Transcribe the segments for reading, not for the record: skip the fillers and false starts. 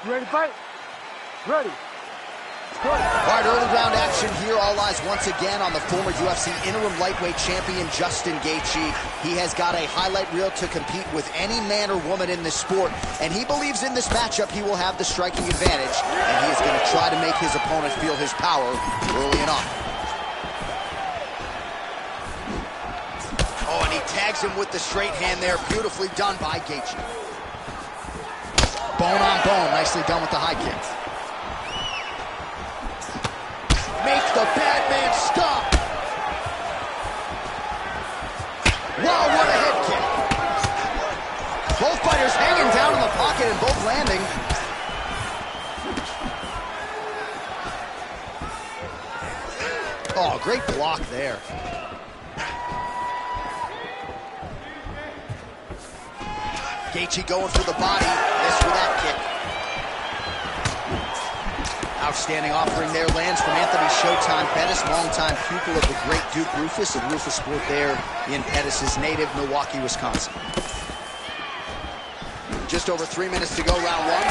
You ready to fight? Ready. All right, early round action here. All eyes once again on the former UFC interim lightweight champion, Justin Gaethje. He has got a highlight reel to compete with any man or woman in this sport, and he believes in this matchup he will have the striking advantage, and he is going to try to make his opponent feel his power early and often. Oh, and he tags him with the straight hand there. Beautifully done by Gaethje. Bone on bone. Nicely done with the high kick. Make the bad man stop. Wow, what a head kick. Both fighters hanging down in the pocket and both landing. Oh, great block there. Gaethje going for the body. Missed with that kick. Outstanding offering there lands from Anthony Showtime Pettis, longtime pupil of the great Duke Roufus of Roufus Sport there in Pettis' native Milwaukee, Wisconsin. Just over 3 minutes to go, round one.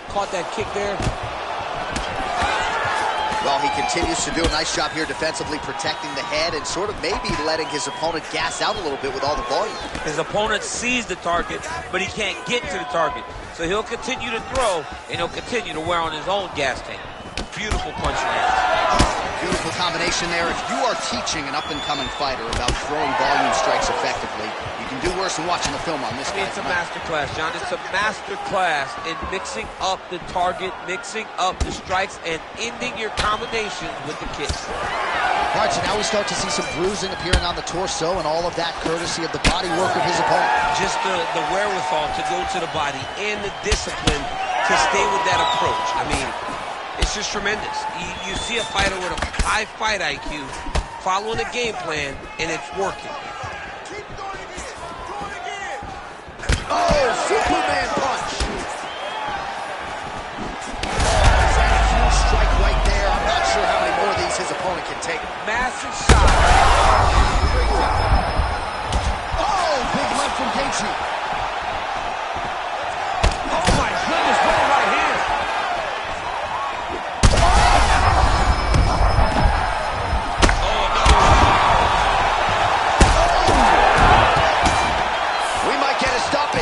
Caught that kick there. Well, he continues to do a nice job here defensively, protecting the head and sort of maybe letting his opponent gas out a little bit with all the volume. His opponent sees the target, but he can't get to the target. So he'll continue to throw, and he'll continue to wear on his own gas tank. Beautiful punch lands. Beautiful combination there. If you are teaching an up-and-coming fighter about throwing volume strikes effectively, you can do worse than watching the film on this guy. It's a master class, John. It's a master class in mixing up the target, mixing up the strikes, and ending your combinations with the kicks. All right, so now we start to see some bruising appearing on the torso, and all of that courtesy of the body work of his opponent. Just the wherewithal to go to the body and the discipline to stay with that approach. I mean, it's just tremendous. You see a fighter with a high fight IQ following a game plan, and it's working. Oh, Superman punch! Is that a huge strike right there? I'm not sure how many more of these his opponent can take. Massive shot. Oh, big left from Gaethje. Oh my goodness, what a right hand.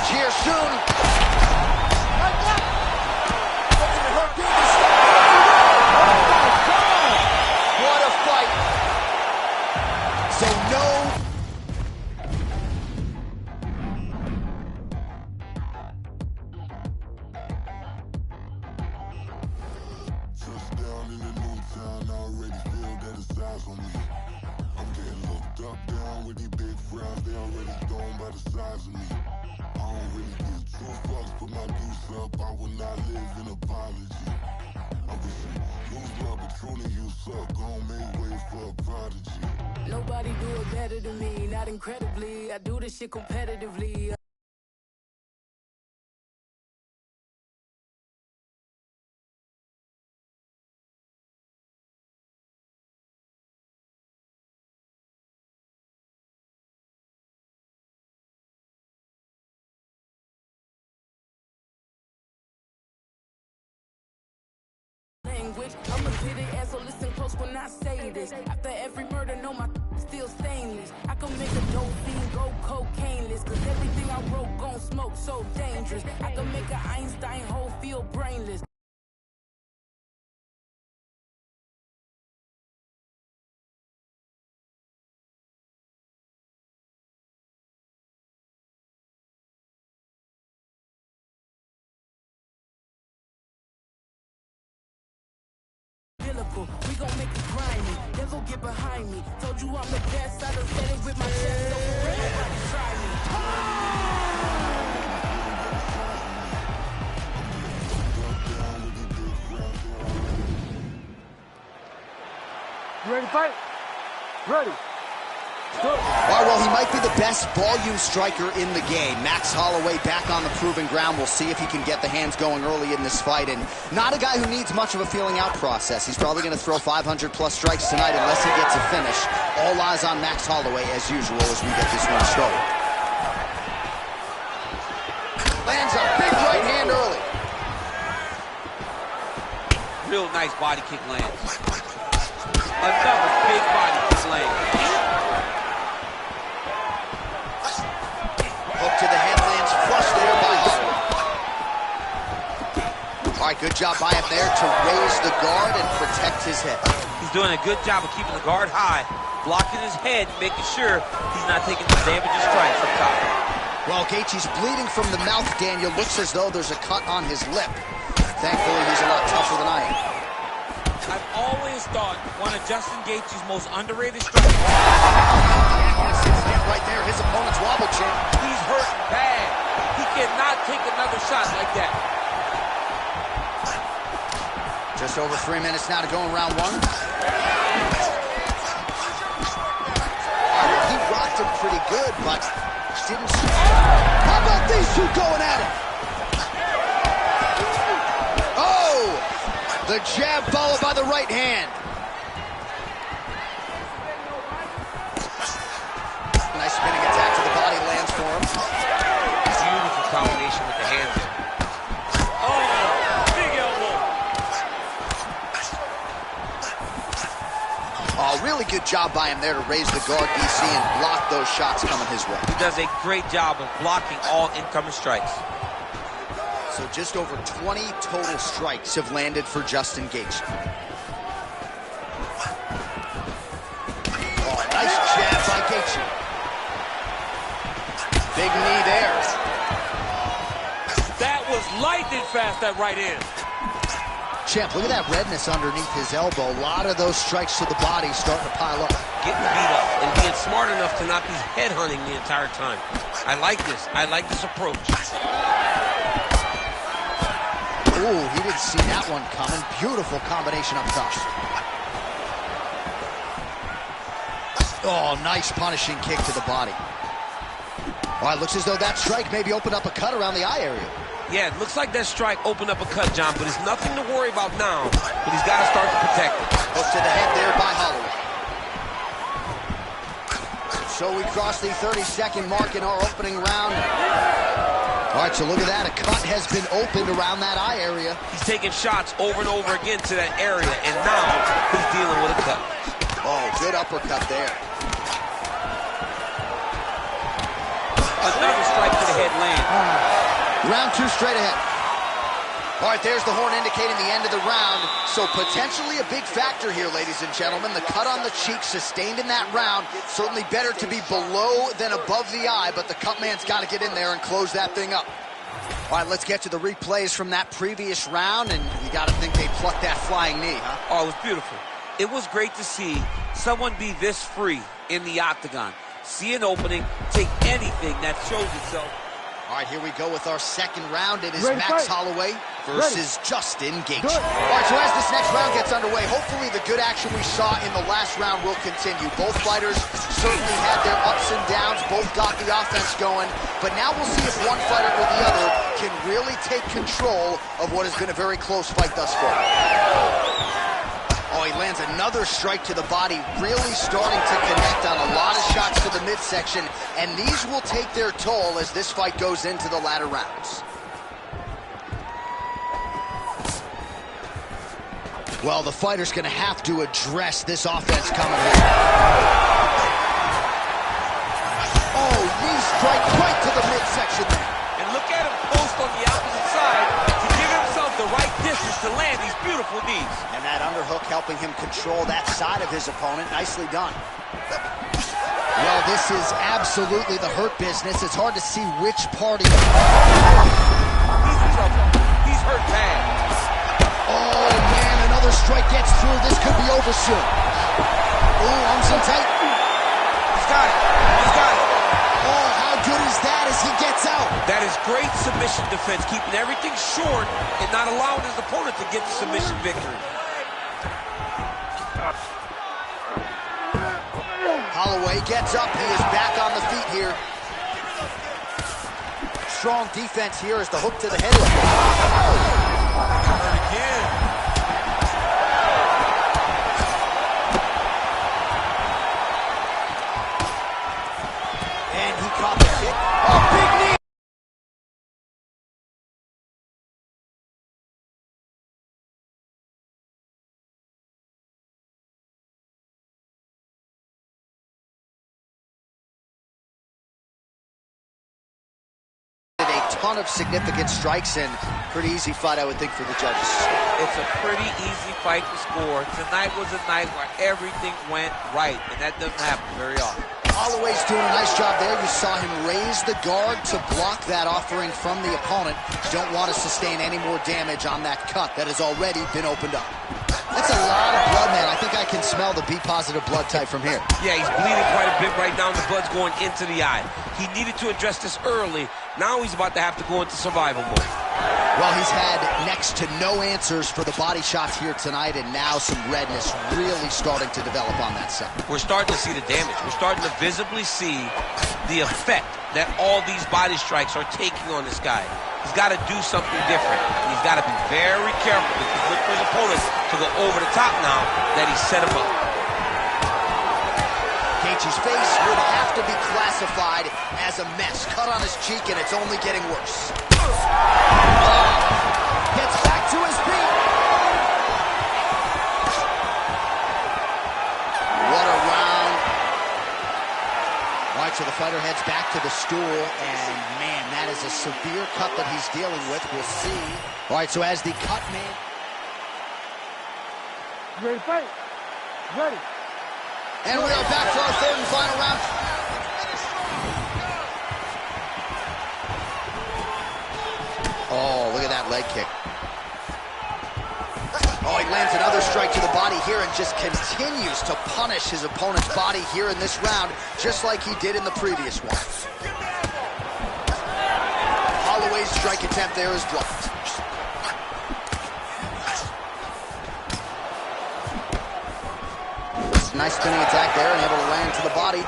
Here soon. What a fight. So no. Touchdown in the new town, already feel that it's eyes on me. I'm getting looked up, down with these big frowns, they already thrown by the size of me. I don't really give two fucks, put my deuce up, I will not live in apology. I wish you lose love, but truly you suck, gon' make way for a prodigy. Nobody do it better than me, not incredibly, I do this shit competitively. I'ma get it and so listen close when I say this. After every murder, no, my still stainless. I can make a dope fiend go cocaine-less, cause everything I wrote gon' smoke so dangerous. I can make an Einstein hoe feel brainless. We gon' make it grimy, never get behind me. Told you I'm the best, I done said it with my chest, so for real, nobody try me. You ready to fight? Ready. All right, well, he might be the best volume striker in the game. Max Holloway back on the proving ground. We'll see if he can get the hands going early in this fight. And not a guy who needs much of a feeling out process. He's probably going to throw 500-plus strikes tonight unless he gets a finish. All eyes on Max Holloway, as usual, as we get this one started. Lands a big right hand early. Real nice body kick lands. Another big body kick lands. Hook to the head lands flush there by Holloway. All right, good job by him there to raise the guard and protect his head. He's doing a good job of keeping the guard high, blocking his head, making sure he's not taking the damaging strikes up top. Well, Gaethje's bleeding from the mouth, Daniel. Looks as though there's a cut on his lip. Thankfully, he's a lot tougher than I am. I've always thought one of Justin Gaethje's most underrated strikers. Right there, his opponent's wobble chin. He's hurting bad. He cannot take another shot like that. Just over 3 minutes now to go in round one. He rocked him pretty good, but didn't. How about these two going at it? Oh! The jab followed by the right hand. Nice spinning attack to the body lands for him. Beautiful combination with the hands. Oh, big elbow. Oh, really good job by him there to raise the guard, DC, and block those shots coming his way. He does a great job of blocking all incoming strikes. So just over 20 total strikes have landed for Justin Gaethje. Oh, nice jab by Gaethje. Big knee there. That was lightning fast, that right hand. Champ, look at that redness underneath his elbow. A lot of those strikes to the body starting to pile up. Getting beat up and being smart enough to not be headhunting the entire time. I like this. I like this approach. Ooh, he didn't see that one coming. Beautiful combination up top. Oh, nice punishing kick to the body. All right, looks as though that strike maybe opened up a cut around the eye area. Yeah, it looks like that strike opened up a cut, John, but it's nothing to worry about now. But he's got to start to protect it. Hook to the head there by Holloway. So we cross the 30-second mark in our opening round. All right, so look at that. A cut has been opened around that eye area. He's taking shots over and over again to that area, and now he's dealing with a cut. Oh, good uppercut there. Another strike to the head land. Round two straight ahead. All right, there's the horn indicating the end of the round. So potentially a big factor here, ladies and gentlemen. The cut on the cheek sustained in that round. Certainly better to be below than above the eye, but the cut man's got to get in there and close that thing up. All right, let's get to the replays from that previous round, and you got to think they plucked that flying knee, huh? Oh, it was beautiful. It was great to see someone be this free in the octagon. See an opening, take anything that shows itself. All right, here we go with our second round. It is Ready, Max fight. Holloway versus Justin Gaethje. Good. All right, so as this next round gets underway, hopefully the good action we saw in the last round will continue. Both fighters certainly had their ups and downs. Both got the offense going. But now we'll see if one fighter or the other can really take control of what has been a very close fight thus far. Oh, he lands another strike to the body, really starting to connect on a lot of shots to the midsection, and these will take their toll as this fight goes into the latter rounds. Well, the fighter's going to have to address this offense coming here. Oh, knee strike right to the midsection there. And look at him post on the opposite side to give himself the right distance to land these beautiful knees. And that underhook helping him control that side of his opponent. Nicely done. Well, this is absolutely the hurt business. It's hard to see which party. He's in trouble. He's hurt bad. Oh, man, another strike gets through. This could be over soon. Oh, arms in tight. He's got it. He's got it. Oh, how good is that as he gets out? That is great submission defense, keeping everything short and not allowing his opponent to get the submission victory. Holloway gets up. He is back on the feet here. Strong defense here as the hook to the head. Hurt again. ton of significant strikes and pretty easy fight, I would think, for the judges. It's a pretty easy fight to score. Tonight was a night where everything went right, and that doesn't happen very often. Holloway's doing a nice job there. You saw him raise the guard to block that offering from the opponent. Don't want to sustain any more damage on that cut that has already been opened up. That's a lot of blood, man. I think I can smell the B-positive blood type from here. Yeah, he's bleeding quite a bit right now, and the blood's going into the eye. He needed to address this early. Now he's about to have to go into survival mode. Well, he's had next to no answers for the body shots here tonight, and now some redness really starting to develop on that side. We're starting to see the damage. We're starting to visibly see the effect that all these body strikes are taking on this guy. He's got to do something different. He's got to be very careful if he's looking for his opponent to go over the top now that he set him up. Gaethje's face would have to be classified as a mess. Cut on his cheek, and it's only getting worse. Gets back to his feet. What a round. All right, so the fighter heads back to the stool, and man, that is a severe cut that he's dealing with. We'll see. All right, so as the cut man... You ready to fight? Ready. And we are back for our third and final round. Oh, look at that leg kick. Oh, he lands another strike to the body here and just continues to punish his opponent's body here in this round, just like he did in the previous one. Holloway's strike attempt there is blocked. Nice spinning attack there and able to land to the body.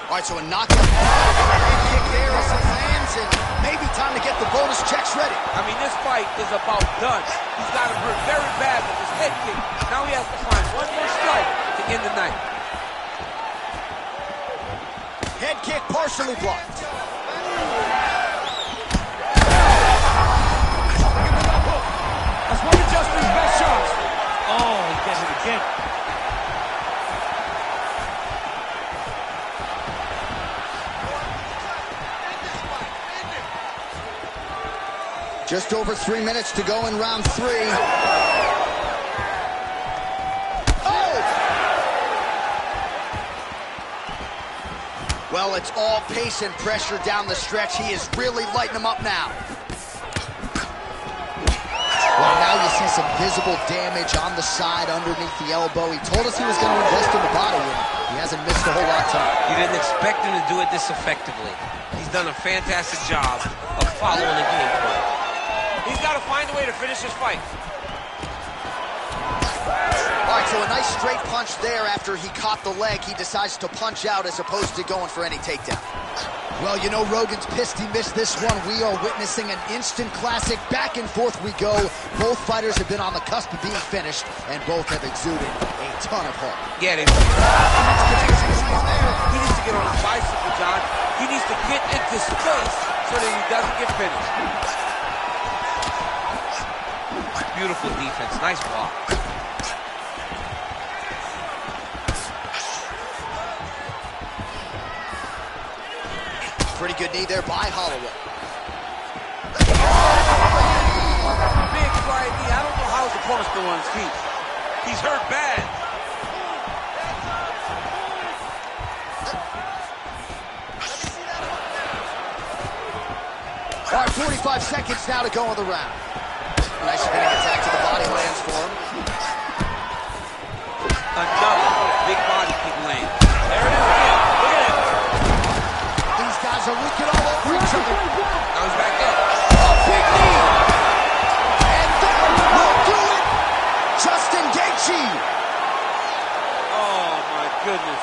All right, so a knockout. Head kick there as it lands, and maybe time to get the bonus checks ready. I mean, this fight is about done. He's got him hurt very bad with his head kick. Now he has to find one more strike to end the night. Head kick partially blocked. That's one of Justin's best shots. Oh, he gets it again. Just over 3 minutes to go in round 3. Oh! Well, it's all pace and pressure down the stretch. He is really lighting them up now. Well, now you see some visible damage on the side underneath the elbow. He told us he was going to invest in the body, and he hasn't missed a whole lot tonight. You didn't expect him to do it this effectively. He's done a fantastic job of following the game plan. He's got to find a way to finish this fight. All right, so a nice straight punch there after he caught the leg. He decides to punch out as opposed to going for any takedown. Well, you know Rogan's pissed he missed this one. We are witnessing an instant classic. Back and forth we go. Both fighters have been on the cusp of being finished, and both have exuded a ton of heart. Get him. He needs to get on his bicycle, John. He needs to get into space so that he doesn't get finished. Beautiful defense. Nice block. Pretty good knee there by Holloway. Big flying knee. I don't know how his opponent's still on his feet. He's hurt bad. All right, 45 seconds now to go in the round. Nice spinning attack to the body lands for him. Another big body kick land. There it is again. Look at it. These guys are looking all over each other. Now he's back up. Oh, big knee! And that will do it! Justin Gaethje! Oh, my goodness.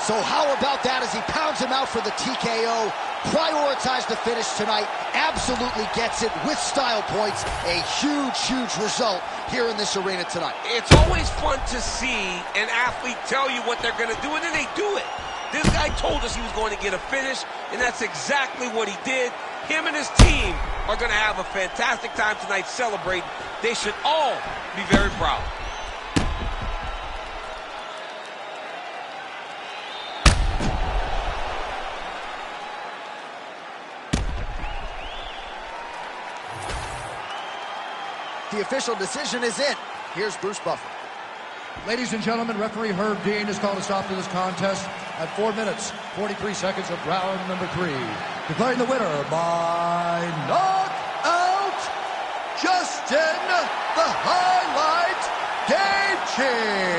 So how about that as he pounds him out for the TKO? Prioritized the finish tonight. Absolutely gets it with style points. A huge, huge result here in this arena tonight. It's always fun to see an athlete tell you what they're going to do, and then they do it. This guy told us he was going to get a finish, and that's exactly what he did. Him and his team are going to have a fantastic time tonight celebrating. They should all be very proud. The official decision is in. Here's Bruce Buffer. Ladies and gentlemen, referee Herb Dean has called a stop to this contest at 4 minutes, 43 seconds of round number 3. Declaring the winner by knockout, Justin the Highlight Gaethje.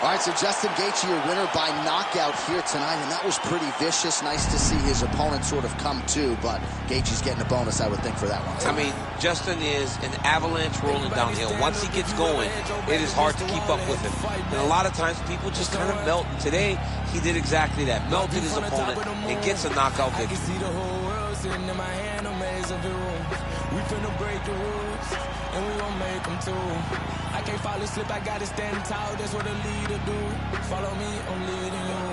All right, so Justin Gaethje, your winner by knockout here tonight, and that was pretty vicious. Nice to see his opponent sort of come to, but Gaethje's getting a bonus, I would think, for that one. I mean, Justin is an avalanche rolling downhill. Once he gets going, it is hard to keep up with him. And a lot of times, people just kind of melt. And today, he did exactly that. Melted his opponent and gets a knockout victory. We finna break the rules, and we gon' make them too. I can't fall asleep, I gotta stand tall, that's what a leader do. Follow me, I'm leading you.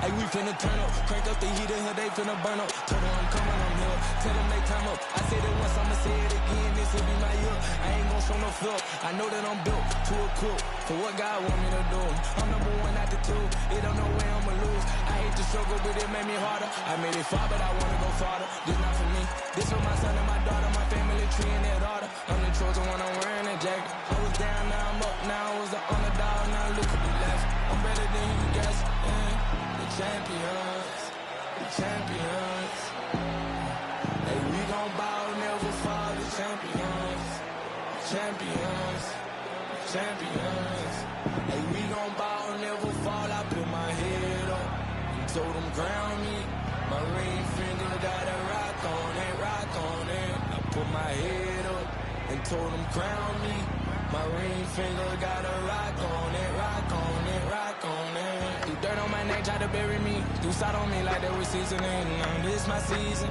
Hey, we finna turn up, crank up the heater, here they finna burn up. Told them I'm coming, I'm here, tell them they time up. I said it once, I'ma say it again, this will be my year. I ain't gon' show no fear, I know that I'm built to equip for what God want me to do. I'm number one out the two, it don't know where I'ma lose. I hate the struggle, but it made me harder. I made it far, but I wanna go farther. This not for me, this for my son and my daughter, my family tree and their daughter. I'm the chosen one, I'm wearing a jacket. I was down, now I'm up, now I was the underdog, now look at me left. I'm better than you guess, the champions, the champions. Hey, we gon' bow, never fall, the champions, champions, champions. Hey, we gon' bow, never fall, I put my head up and told them crown me. My ring finger got a rock on it, rock on it. I put my head up and told them crown me. My ring finger got a rock on it, rock on it, rock on it. Do dirt on my neck, try to bury me. Do side on me like they was seasoning. Now this my season.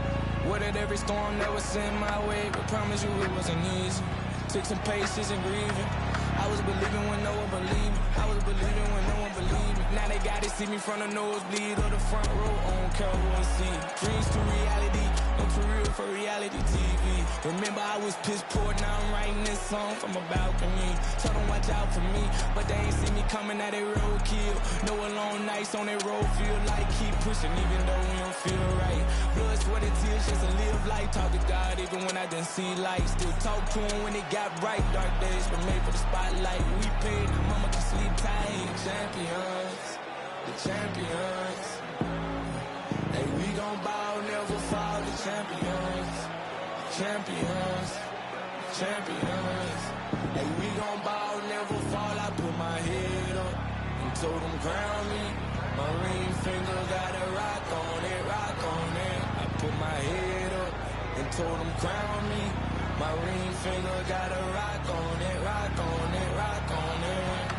Weathered every storm that was sent my way, but promise you it wasn't easy. Took some patience and grieving. I was believing when no one believed me. I was believing when no one believed me. Now they gotta see me from the nosebleed or the front row. I don't care who I see. Dreams to reality, no too real for reality TV. Remember I was piss poor, now I'm writing this song from a balcony. Told them watch out for me, but they ain't see me coming at a roadkill. No alone nights on that road, feel like keep pushing even though we don't feel right. Blood, sweat, and tears just to live life. Talk to God even when I didn't see light. Still talk to him when it got bright. Dark days were made for the spotlight. We paid, now mama can sleep tight. Champions, the champions. Hey, we gon' bow, never fall. The champions, champions, champions. Hey, we gon' bow, never fall. I put my head up and told them crown me. My ring finger got a rock on it, rock on it. I put my head up and told them crown me. My ring finger got a rock on it, rock on it, rock on it.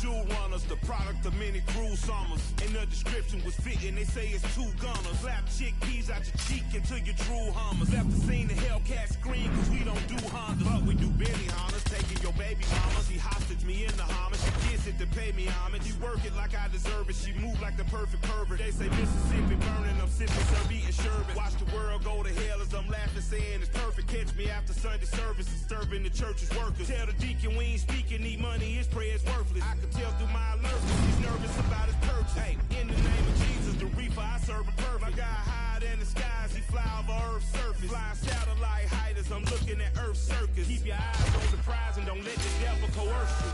jewel runners, the product of many cruel summers. And the description was fitting, they say it's two gunners. Slap chickpeas out your cheek until you drool hummers. Left the scene, the Hellcat scream, cause we don't do Hondas. But we do Benny Hunters, taking your baby mamas. He hostage me in the homage, she gets it to pay me homage. He work it like I deserve it, she move like the perfect pervert. They say Mississippi burning, I'm sipping, serve, eating sherbet. Watch the world go to hell as I'm laughing, saying it's perfect. Catch me after Sunday service, disturbing the church's workers. Tell the deacon we ain't speaking, need money, his prayer's worthless. I can tell through my alerts, he's nervous about his purchase. Hey, in the name of Jesus, the reefer, I serve a perfect. My guy hide in the skies, he fly over Earth's surface. Flying satellite height as I'm looking at Earth's circus. Keep your eyes on the prize and don't let the devil coerce you.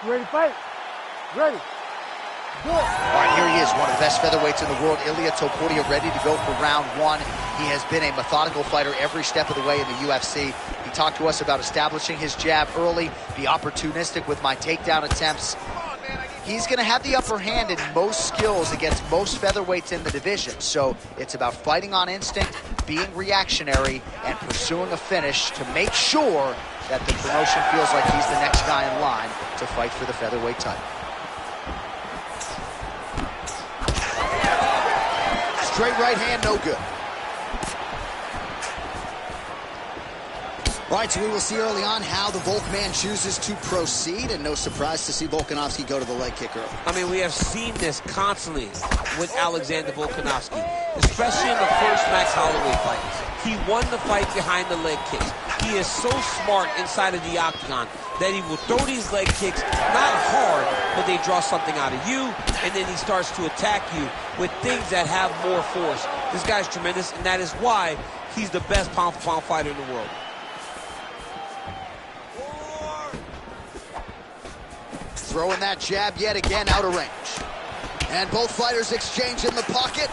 Ready to fight? Ready. Go. All right, here he is, one of the best featherweights in the world, Ilia Topuria, ready to go for round one. He has been a methodical fighter every step of the way in the UFC. He talked to us about establishing his jab early, be opportunistic with my takedown attempts. He's going to have the upper hand in most skills against most featherweights in the division. So it's about fighting on instinct, being reactionary, and pursuing a finish to make sure that the promotion feels like he's the next guy in line to fight for the featherweight title. Straight right hand, no good. All right, so we will see early on how the Volkman chooses to proceed, and no surprise to see Volkanovski go to the leg kick early. I mean, we have seen this constantly with Alexander Volkanovski, especially in the first Max Holloway fight. He won the fight behind the leg kicks. He is so smart inside of the octagon that he will throw these leg kicks, not hard, but they draw something out of you, and then he starts to attack you with things that have more force. This guy's tremendous, and that is why he's the best pound-for-pound fighter in the world. Throwing that jab yet again out of range. And both fighters exchange in the pocket.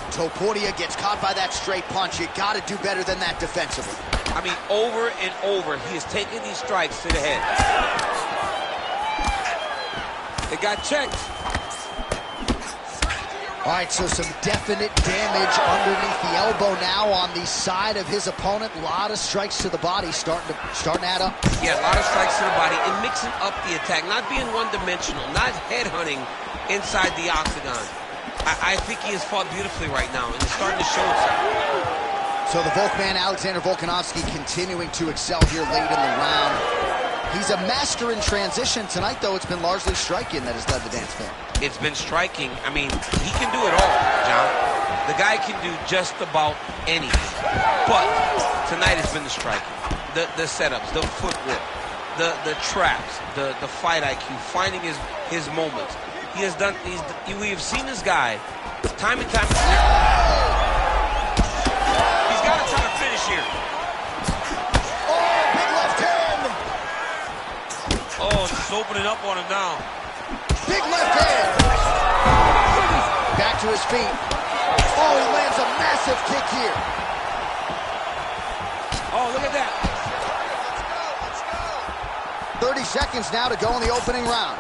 Topuria gets caught by that straight punch. You got to do better than that defensively. I mean, over and over, he is taking these strikes to the head. It got checked. All right, so some definite damage underneath the elbow now on the side of his opponent. A lot of strikes to the body starting to add up. Yeah, a lot of strikes to the body and mixing up the attack, not being one-dimensional, not headhunting inside the octagon. I think he has fought beautifully right now, and it's starting to show itself. So the Volkman, Alexander Volkanovski, continuing to excel here late in the round. He's a master in transition. Tonight, though, it's been largely striking that has led the dance floor. It's been striking. I mean, he can do it all, John. The guy can do just about anything. But tonight it's been the striking. The setups, the footwork, the traps, the fight IQ, finding his moments. He has done, we have seen this guy time and time again. He's got to try to finish here. Oh, big left hand. Oh, just opening up on him now. Big left hand. Back to his feet. Oh, he lands a massive kick here. Oh, look at that. 30 seconds now to go in the opening round.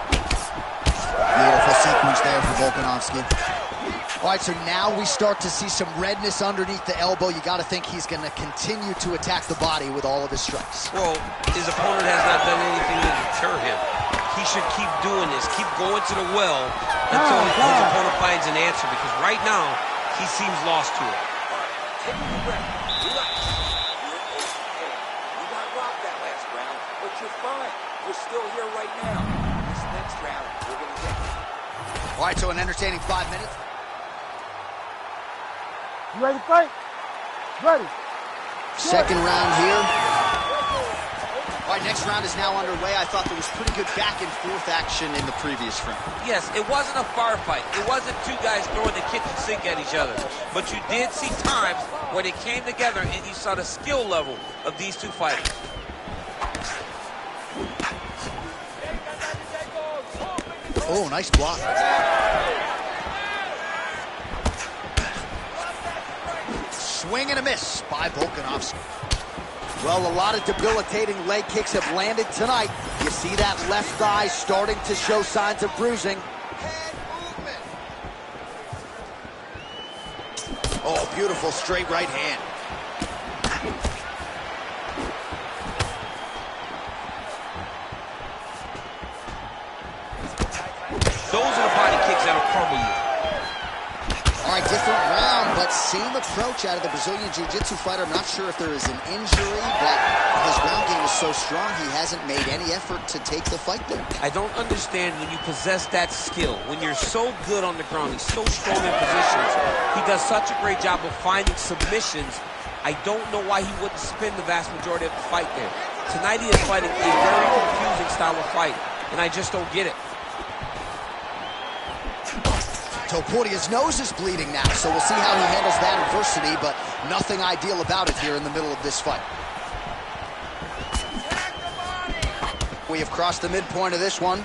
Beautiful sequence there for Volkanovski. All right, so now we start to see some redness underneath the elbow. You got to think he's going to continue to attack the body with all of his strikes. Well, his opponent has not done anything to deter him. He should keep doing this, keep going to the well until his opponent finds an answer, because right now, he seems lost to it. Take a breath. Relax. You got rocked that last round, but you're fine. You're still here right now. This next round, we're going to get you. All right, so an entertaining 5 minutes. You ready to fight? Ready. Second round here. All right, next round is now underway. I thought there was pretty good back and forth action in the previous round. Yes, it wasn't a firefight. It wasn't two guys throwing the kitchen sink at each other. But you did see times where they came together and you saw the skill level of these two fighters. Oh, nice block. Swing and a miss by Volkanovski. Well, a lot of debilitating leg kicks have landed tonight. You see that left thigh starting to show signs of bruising. Oh, beautiful straight right hand. Those are the body kicks that'll crumble you. All right, different round, but same approach out of the Brazilian Jiu-Jitsu fighter. I'm not sure if there is an injury, but his ground game is so strong, he hasn't made any effort to take the fight there. I don't understand when you possess that skill, when you're so good on the ground, he's so strong in positions, he does such a great job of finding submissions. I don't know why he wouldn't spin the vast majority of the fight there. Tonight he is fighting a very confusing style of fight, and I just don't get it. Topuria's nose is bleeding now, so we'll see how he handles that adversity, but nothing ideal about it here in the middle of this fight. We have crossed the midpoint of this one.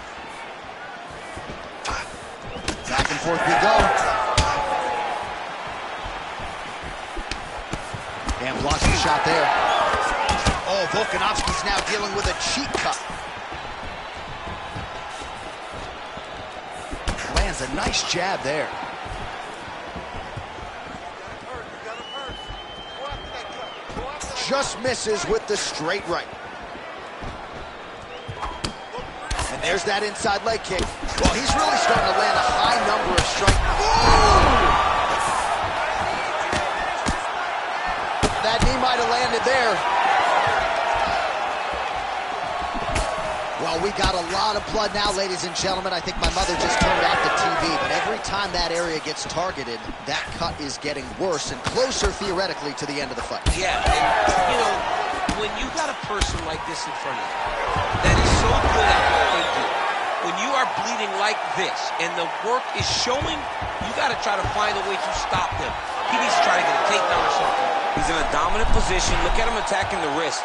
Back and forth we go. And blocks the shot there. Oh, Volkanovski's now dealing with a cheek cut. Lands a nice jab there. Just misses with the straight right. And there's that inside leg kick. Well, he's really starting to land a high number of strikes. That knee might have landed there. Well, we got a lot of blood now, ladies and gentlemen. I think my mother just turned off the TV, but every time that area gets targeted, that cut is getting worse and closer, theoretically, to the end of the fight. Yeah, and, you know, when you got a person like this in front of you that is so good at what they do, when you are bleeding like this and the work is showing, you got to try to find a way to stop him. He needs to try to get a takedown or something. He's in a dominant position. Look at him attacking the wrist.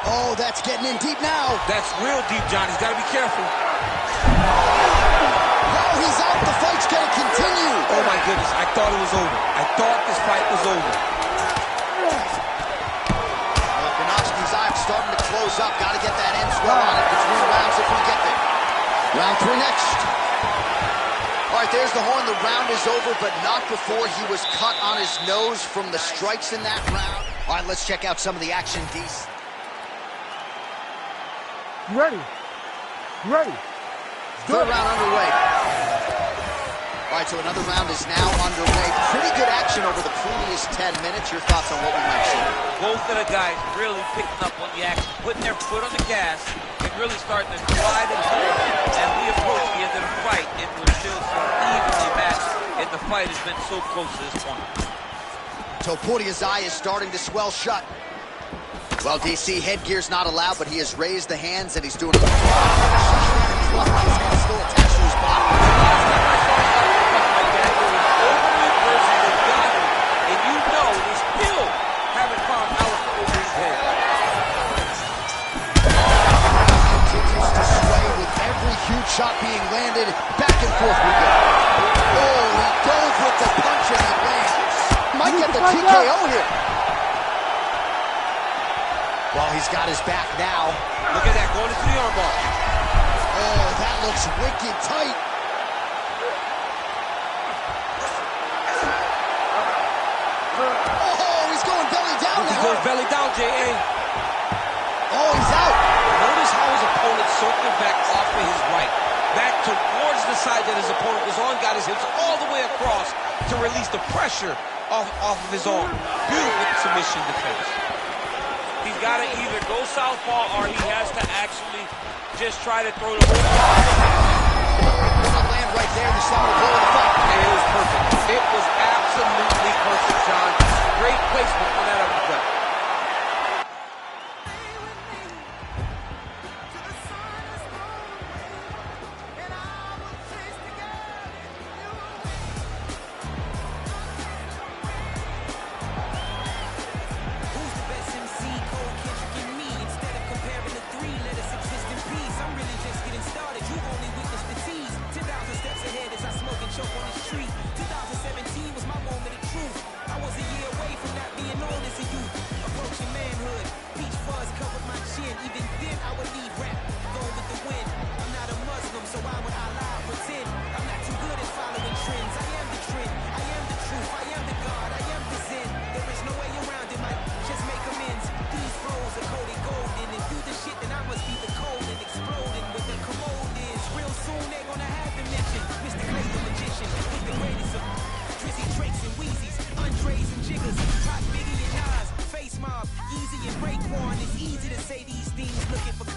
Oh, that's getting in deep now. That's real deep, John. He's got to be careful. Oh, he's out. The fight's going to continue. Oh, my goodness. I thought it was over. I thought this fight was over. Volkanovski's eye starting to close up. Got to get that end swell on it between rounds if we get there. Round 3 next. All right, there's the horn. The round is over, but not before he was cut on his nose from the strikes in that round. All right, let's check out some of the action, Dees. You ready? You ready? Third round underway. All right, so another round is now underway. Pretty good action over the previous 10 minutes. Your thoughts on what we might see? Both of the guys really picking up on the action, putting their foot on the gas, and really starting to drive it home. And we approach the end of the fight, and we're still so evenly matched, and the fight has been so close to this point. Topuria's eye is starting to swell shut. Well, DC, headgear's not allowed, but he has raised the hands, and he's doing it. His hand's still attached to his body. And you know they still haven't found out over his head. Continues to sway with every huge shot being landed. Back and forth we go. Oh, he dove with the punch and he lands. Might get the TKO here. Well, he's got his back now. Look at that, going into the armbar. Oh, that looks wicked tight. Oh, he's going belly down now. He goes belly down, J.A. Oh, he's out. Notice how his opponent circled back off of his right. Back towards the side that his opponent was on, got his hips all the way across to release the pressure off of his arm. Beautiful submission defense. He's got to either go southpaw or he has to actually just try to throw the whole Land right there, the summer blow of the fight. And it was perfect. It was absolutely perfect, John. Great placement on that uppercut.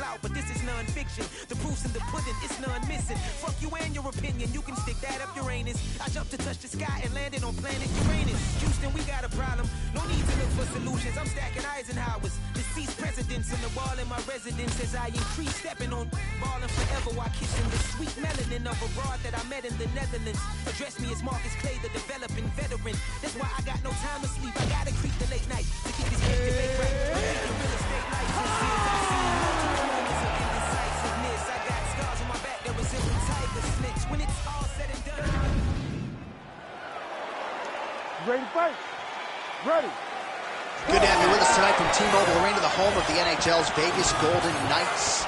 clout, but this is non-fiction. The proof's in the pudding, it's none missing. Fuck you and your opinion, you can stick that up Uranus. I jumped to touch the sky and landed on planet Uranus. Houston, we got a problem, no need to look for solutions. I'm stacking Eisenhower's, deceased presidents in the wall in my residence as I increase stepping on ballin' forever while kissing the sweet melanin of a broad that I met in the Netherlands. Address me as Marcus Clay, the developing veteran. That's why I got no time to sleep, I gotta creep the late night to get this cake to make right. I'm making real estate licenses, I've seen multiple moments of indecisiveness. I got scars on my back that resemble tiger slits. When it's all said and done. Ready to fight? Ready. Good to have you with us tonight from T-Mobile Arena, the home of the NHL's Vegas Golden Knights,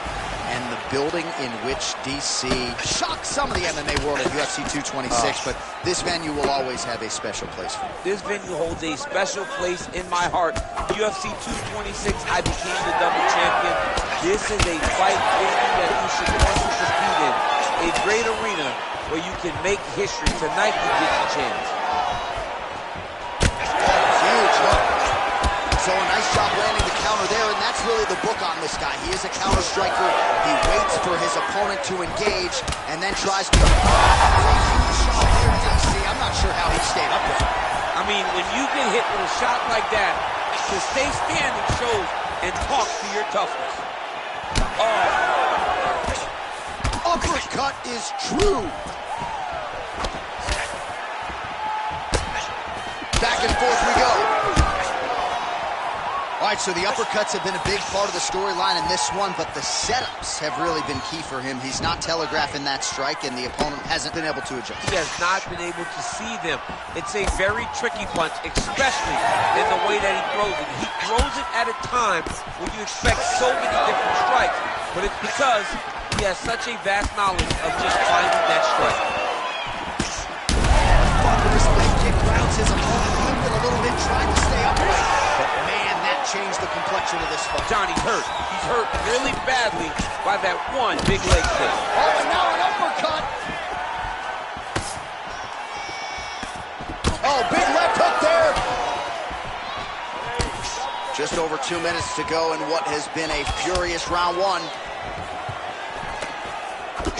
and the building in which DC shocked some of the MMA world at UFC 226, but this venue will always have a special place for me. This venue holds a special place in my heart. UFC 226, I became the double champion. This is a fight venue that you should want to compete in. A great arena where you can make history. Tonight you get your chance. Huge hook. So a nice job landing the counter there, and that's really the book on this guy. He is a counter striker. He waits for his opponent to engage and then tries to... I'm not sure how he stayed up with it. I mean, when you get hit with a shot like that, to stay standing shows and talks to your toughness. Oh. Uppercut is true. Back and forth we go. All right, so the uppercuts have been a big part of the storyline in this one, but the setups have really been key for him. He's not telegraphing that strike, and the opponent hasn't been able to adjust. He has not been able to see them. It's a very tricky punch, especially in the way that he throws it. He throws it at a time when you expect so many different strikes, but it's because he has such a vast knowledge of just finding that strike. Thunderous leg kick grounds his opponent moving a little bit, trying to stay upright, but man, that changed the complexion of this fight. Johnny's hurt. He's hurt really badly by that one big leg kick. Oh, and now an uppercut. Oh, big left hook there. Just over 2 minutes to go in what has been a furious round one.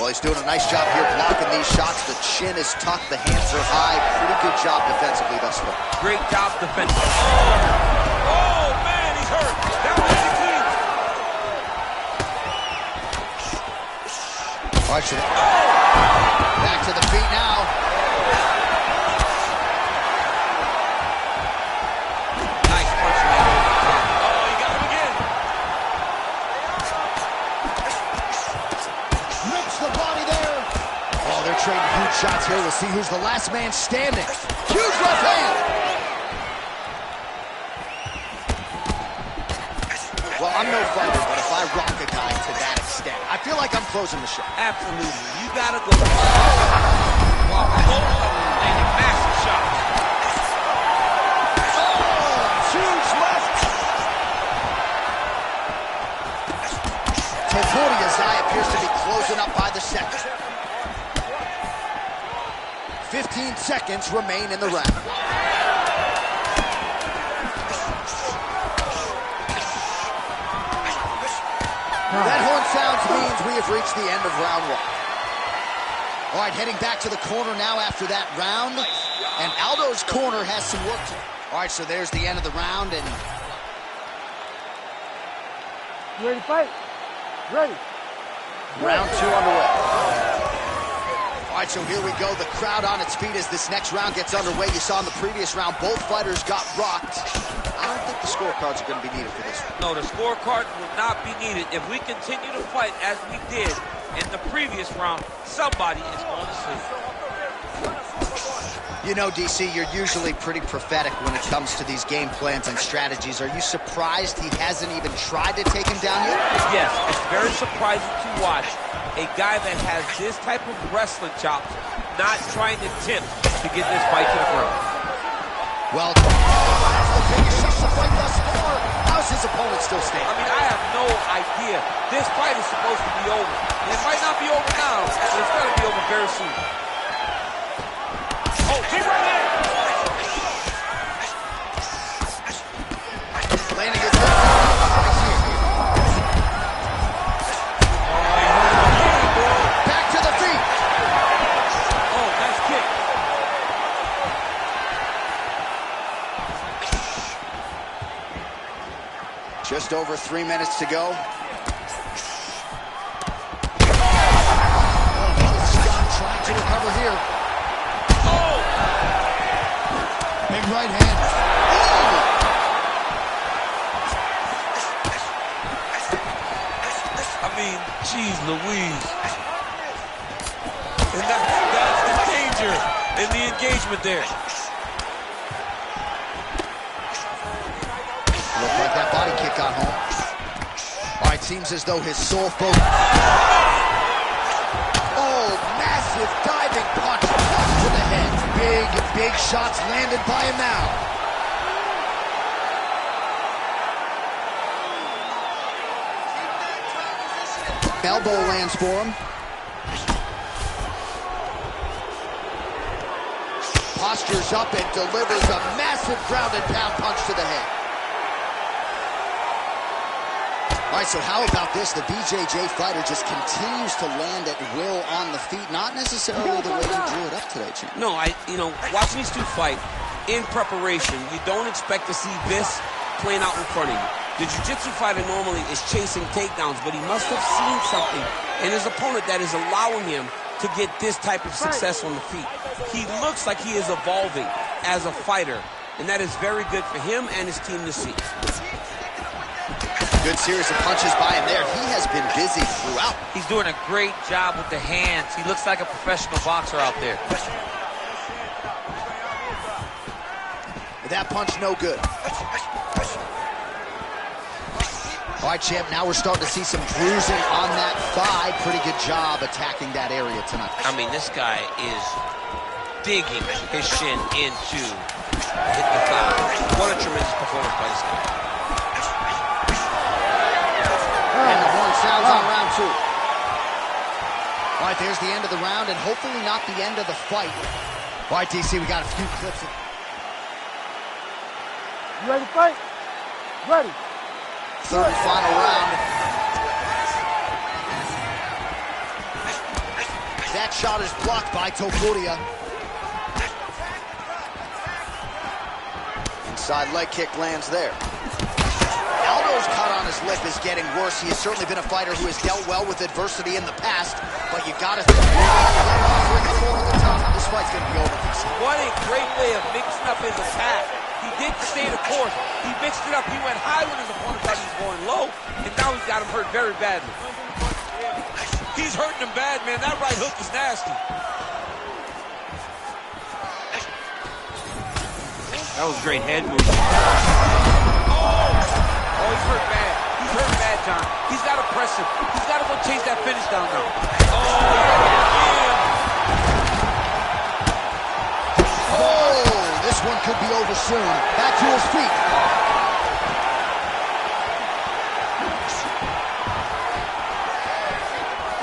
Well, he's doing a nice job here blocking these shots. The chin is tucked, the hands are high. Pretty good job defensively thus far. Great job defensively. Oh, man, he's hurt. That was the key. All right, so back to the feet now. Nice punch, man. Oh, you got him again. Rips the body there. Oh, they're trading huge shots here. We'll see who's the last man standing. Huge left hand. Well, I'm no fighter, but if I rock a guy to that extent, I feel like I'm closing the show. Absolutely. You gotta go. Wow. And a massive shot. Oh, huge left. Topuria's eye appears to be closing up by the second. 15 seconds remain in the round. That horn sounds means we have reached the end of round one. All right, heading back to the corner now after that round. And Aldo's corner has some work to do. All right, so there's the end of the round. And You ready to fight? Ready. round two underway. All right, so here we go. The crowd on its feet as this next round gets underway. You saw in the previous round, both fighters got rocked. I don't think the scorecards are going to be needed for this one. No, the scorecard will not be needed. If we continue to fight as we did in the previous round, somebody is going to sleep. You know, DC, you're usually pretty prophetic when it comes to these game plans and strategies. Are you surprised he hasn't even tried to take him down yet? Yes, it's very surprising to watch a guy that has this type of wrestling chops not trying to attempt to get this fight to the ground. Well, that's the biggest shot of the fight thus far. How's his opponent still standing? I mean, I have no idea. This fight is supposed to be over. It might not be over now, but it's going to be over very soon. Oh, big right hand! Landing his left hand. Just over 3 minutes to go. Scott trying to recover here. Oh! Big right hand. I mean, geez Louise. And that's the danger in the engagement there. Looked like that body kick got home. All right, seems as though his sole focus. Oh, massive diving punch to the head. Big shots landed by him now. Elbow lands for him. Postures up and delivers a massive grounded pound punch to the head. All right, so how about this? The BJJ fighter just continues to land at will on the feet. Not necessarily the way you drew it up today, champ. No, watching these two fight in preparation, you don't expect to see this playing out in front of you. The jiu-jitsu fighter normally is chasing takedowns, but he must have seen something in his opponent that is allowing him to get this type of success on the feet. He looks like he is evolving as a fighter, and that is very good for him and his team to see. Good series of punches by him there. He has been busy throughout. He's doing a great job with the hands. He looks like a professional boxer out there. That punch no good. All right, champ, now we're starting to see some bruising on that thigh. Pretty good job attacking that area tonight. I mean, this guy is digging his shin into hit the thigh. What a tremendous performance by this guy. And the horn sounds on round two. All right, there's the end of the round, and hopefully not the end of the fight. All right, DC, we got a few clips. You ready to fight? Ready. Third and final round. That shot is blocked by Topuria. Inside leg kick lands there. Aldo's cut on his lip is getting worse. He has certainly been a fighter who has dealt well with adversity in the past, but you gotta think this fight's gonna be over. What a great way of mixing up his attack. He didn't stay the course. He mixed it up. He went high when his opponent thought he was going low, and now he's got him hurt very badly. He's hurting him bad, man. That right hook is nasty. That was great head movement. Oh, he's hurt bad. He's hurt bad, John. He's got to press him. He's got to go chase that finish down now. This one could be over soon. Back to his feet.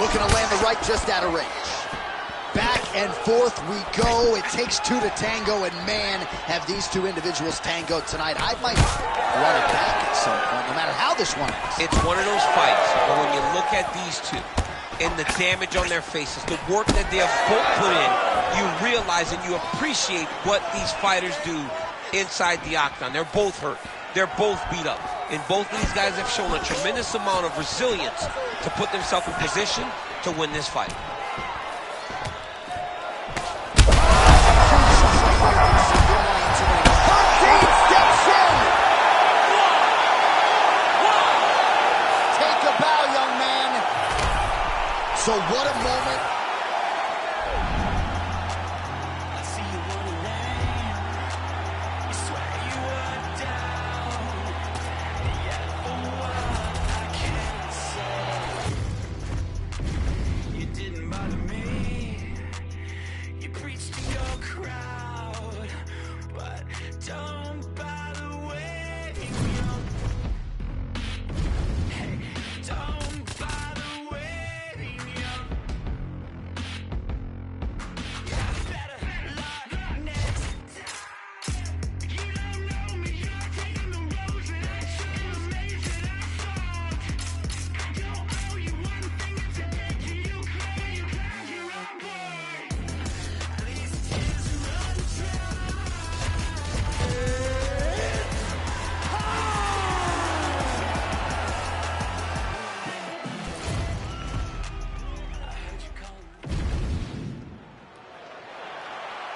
Looking to land the right just out of range. Back and forth we go. It takes two to tango, and man, have these two individuals tangoed tonight. I might run it back at some point, no matter how this one ends. It's one of those fights where when you look at these two and the damage on their faces, the work that they have both put in, you realize and you appreciate what these fighters do inside the octagon. They're both hurt. They're both beat up. And both of these guys have shown a tremendous amount of resilience to put themselves in position to win this fight. Take a bow, young man. So what a moment.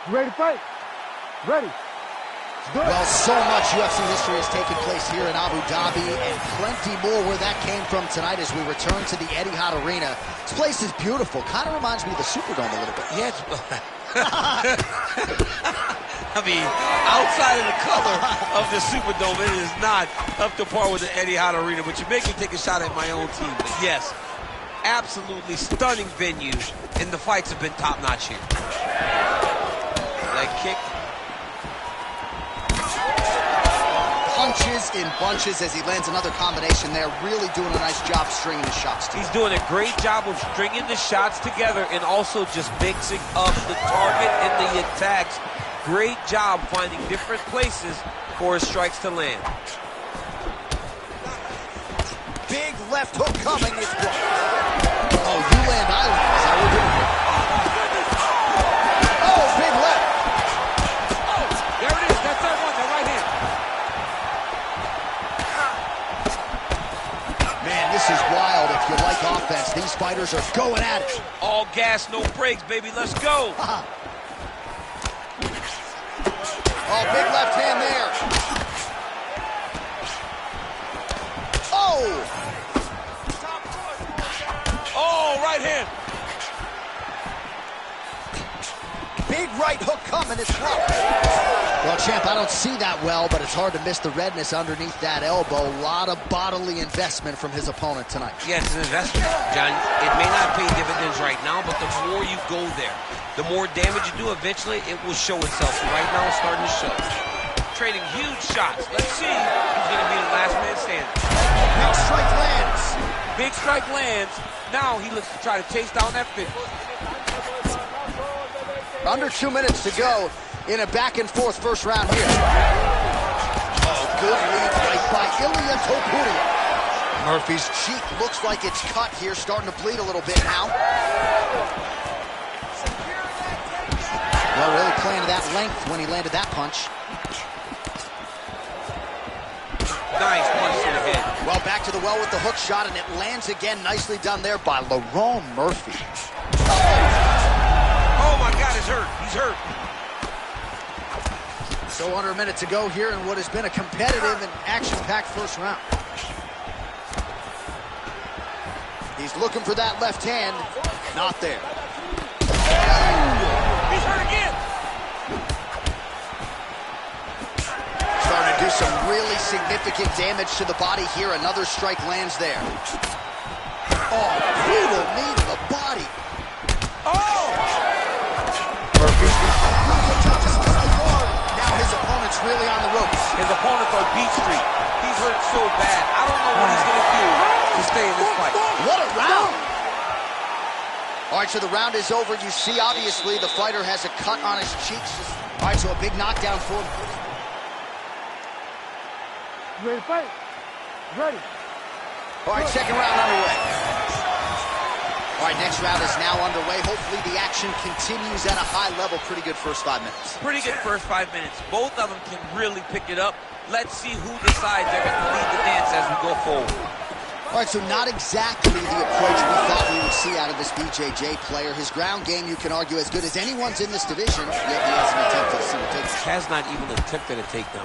You ready to fight? Ready. Well, so much UFC history has taken place here in Abu Dhabi, and plenty more where that came from tonight as we return to the Etihad Arena. This place is beautiful. Kind of reminds me of the Superdome a little bit. Yes. I mean, outside of the color of the Superdome, it is not up to par with the Etihad Arena, but you make me take a shot at my own team. But yes, absolutely stunning venue, and the fights have been top-notch here. Leg kick. Punches in bunches as he lands another combination there. Really doing a nice job stringing the shots together. He's doing a great job of stringing the shots together and also just mixing up the target and the attacks. Great job finding different places for his strikes to land. Big left hook coming. It's blocked. Oh, you land, I land. Is that what we're doing? Oh, big left. Oh, there it is. That's that one, the right hand. Man, this is wild. If you like offense, these fighters are going at it. All gas, no brakes, baby. Let's go. Oh, big left hand there. Oh! Oh, right hand. Big right hook coming. It's blocked. Well, champ, I don't see that well, but it's hard to miss the redness underneath that elbow. A lot of bodily investment from his opponent tonight. Yes, it's an investment, John. It may not pay dividends right now, but the more you go there, the more damage you do, eventually it will show itself. So right now it's starting to show. Trading huge shots. Let's see who's going to be the last man standing. Big strike lands. Big strike lands. Now he looks to try to chase down that finish. Under 2 minutes to go in a back-and-forth first round here. Oh, good lead right by Ilia Topuria. Murphy's cheek looks like it's cut here, starting to bleed a little bit now. Well, really playing to that length when he landed that punch. Nice punch to the head. Well, back to the well with the hook shot, and it lands again. Nicely done there by Lerone Murphy. Oh, my God, he's hurt. He's hurt. So under a minute to go here in what has been a competitive and action-packed first round. He's looking for that left hand. Not there. He's hurt again. Starting to do some really significant damage to the body here. Another strike lands there. Oh, brutal knee to the body. Oh! Murphy. Now his opponent's really on the ropes. His opponent's on Beat Street. He's hurt so bad. I don't know what he's going to do to stay in this fight. What a round! All right, so the round is over. You see, obviously, the fighter has a cut on his cheeks. All right, so a big knockdown for him. You ready to fight? Ready. All right, second round underway. All right, next round is now underway. Hopefully the action continues at a high level. Pretty good first 5 minutes. Pretty good first 5 minutes. Both of them can really pick it up. Let's see who decides they're going to lead the dance as we go forward. All right, so not exactly the approach we thought we would see out of this BJJ player. His ground game, you can argue, as good as anyone's in this division, yet he hasn't attempted a single takedown. Has not even attempted a takedown.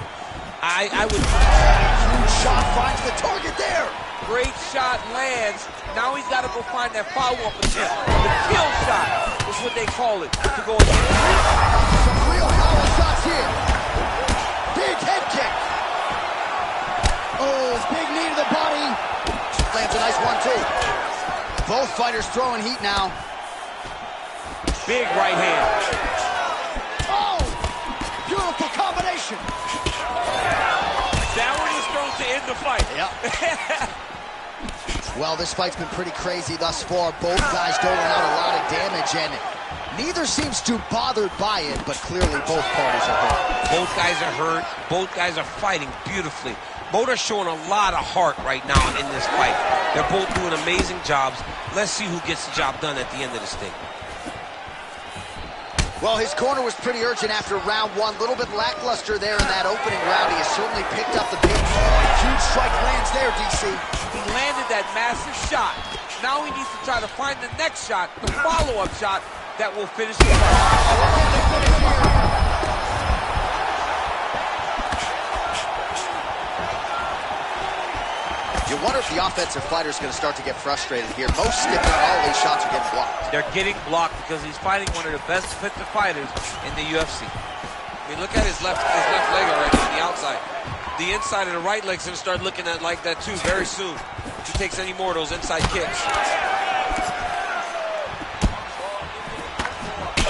I would... Huge shot finds the target there. Great shot lands. Now he's got to go find that follow-up attempt. The kill shot is what they call it, to go against. Some real power shots here. Big head kick. Oh, big knee to the body. Lands a nice one, too. Both fighters throwing heat now. Big right hand. Oh, beautiful combination. Downward is thrown to end the fight. Yep. Well, this fight's been pretty crazy thus far. Both guys doling out a lot of damage, and neither seems too bothered by it, but clearly both parties are hurt. Both guys are hurt. Both guys are fighting beautifully. Both are showing a lot of heart right now in this fight. They're both doing amazing jobs. Let's see who gets the job done at the end of this thing. Well, his corner was pretty urgent after round one. A little bit lackluster there in that opening round. He has certainly picked up the pace. Huge strike lands there, DC. He landed that massive shot. Now he needs to try to find the next shot, the follow-up shot, that will finish the fight. You wonder if the offensive fighter is going to start to get frustrated here. Most stiff, not all these shots are getting blocked. They're getting blocked because he's fighting one of the best defensive fighters in the UFC. I mean, look at his left leg already on the outside. The inside of the right leg's going to start looking at like that too very soon. If he takes any more of those inside kicks.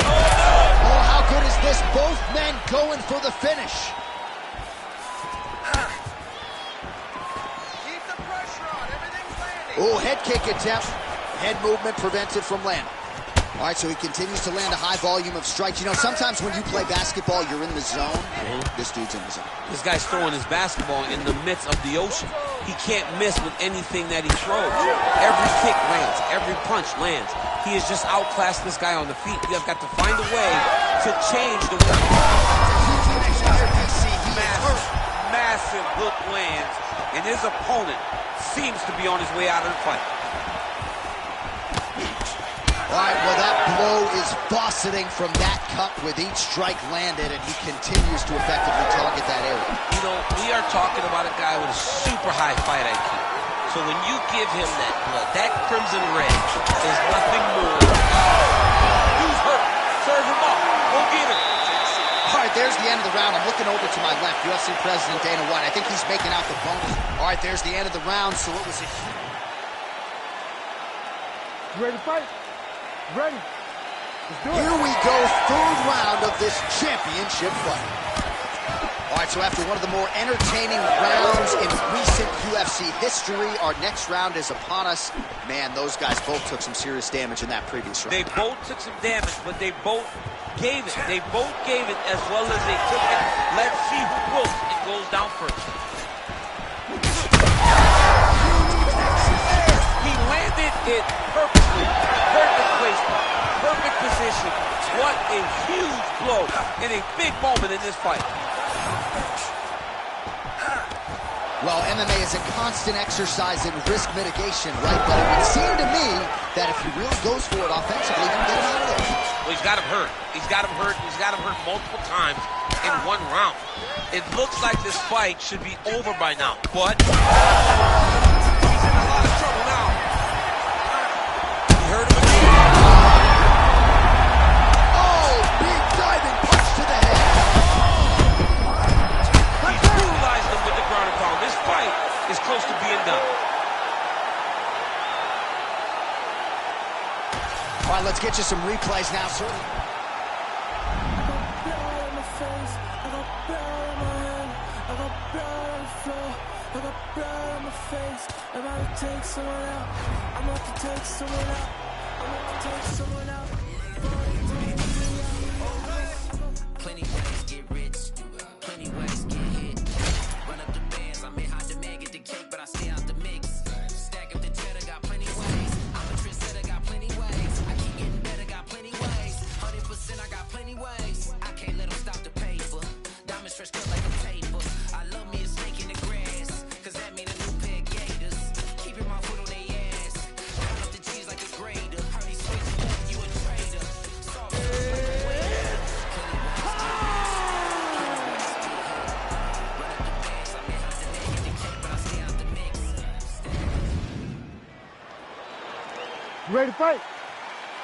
Oh, how good is this? Both men going for the finish. Oh, head kick attempt. Head movement prevented from landing. All right, so he continues to land a high volume of strikes. You know, sometimes when you play basketball, you're in the zone. This dude's in the zone. This guy's throwing his basketball in the midst of the ocean. He can't miss with anything that he throws. Every kick lands. Every punch lands. He has just outclassed this guy on the feet. You have got to find a way to change the way. Massive hook lands, and his opponent seems to be on his way out of the fight. All right, well, that blow is buffeting from that cut with each strike landed, and he continues to effectively target that area. You know, we are talking about a guy with a super high fight IQ. So when you give him that blood, that crimson red is nothing more. Who's hurt? Serve him up. Go get him. All right, there's the end of the round. I'm looking over to my left, UFC President Dana White. I think he's making out the bonus. All right, there's the end of the round, so it was a... You ready to fight? Ready. Let's do it. Here we go, third round of this championship fight. All right, so after one of the more entertaining rounds in recent UFC history, our next round is upon us. Man, those guys both took some serious damage in that previous round. They both took some damage, but they both gave it. They both gave it as well as they took it. Let's see who wills and goes down first. He landed it perfectly. Perfect placement. Perfect position. What a huge blow in a big moment in this fight. Well, MMA is a constant exercise in risk mitigation, right? But it would seem to me that if he really goes for it offensively, he can get him out of there. Well, he's got him hurt. He's got him hurt. He's got him hurt multiple times in one round. It looks like this fight should be over by now, but he's in a lot of trouble now. He hurt him again. Oh, big diving punch to the head. He's brutalized him with the ground and pound. This fight is close to being done. All right, let's get you some replays now, sir. Take someone out. I'm about to take someone out. I'm about to take someone out. Plenty ways get rich. Plenty ways get hit. Run up the bands. I'm in high demand. Get the cake, but I stay out the mix. Stack up the cheddar. Got plenty ways. I'm a trendsetter. Got plenty ways. I keep getting better. Got plenty ways. 100%. I got plenty ways. I can't let them stop the paper. Diamond stretch cut like a paper. I love me a snake in the grass. Cause that mean a new pair of gators. Keeping my foot on their ass. Down up the cheese like a grader. Heard he switching up, you a traitor. Soft like a waiter. Run up the bands, I'm in hot demand. Get the cake, but I stay out the mix. You ready to fight?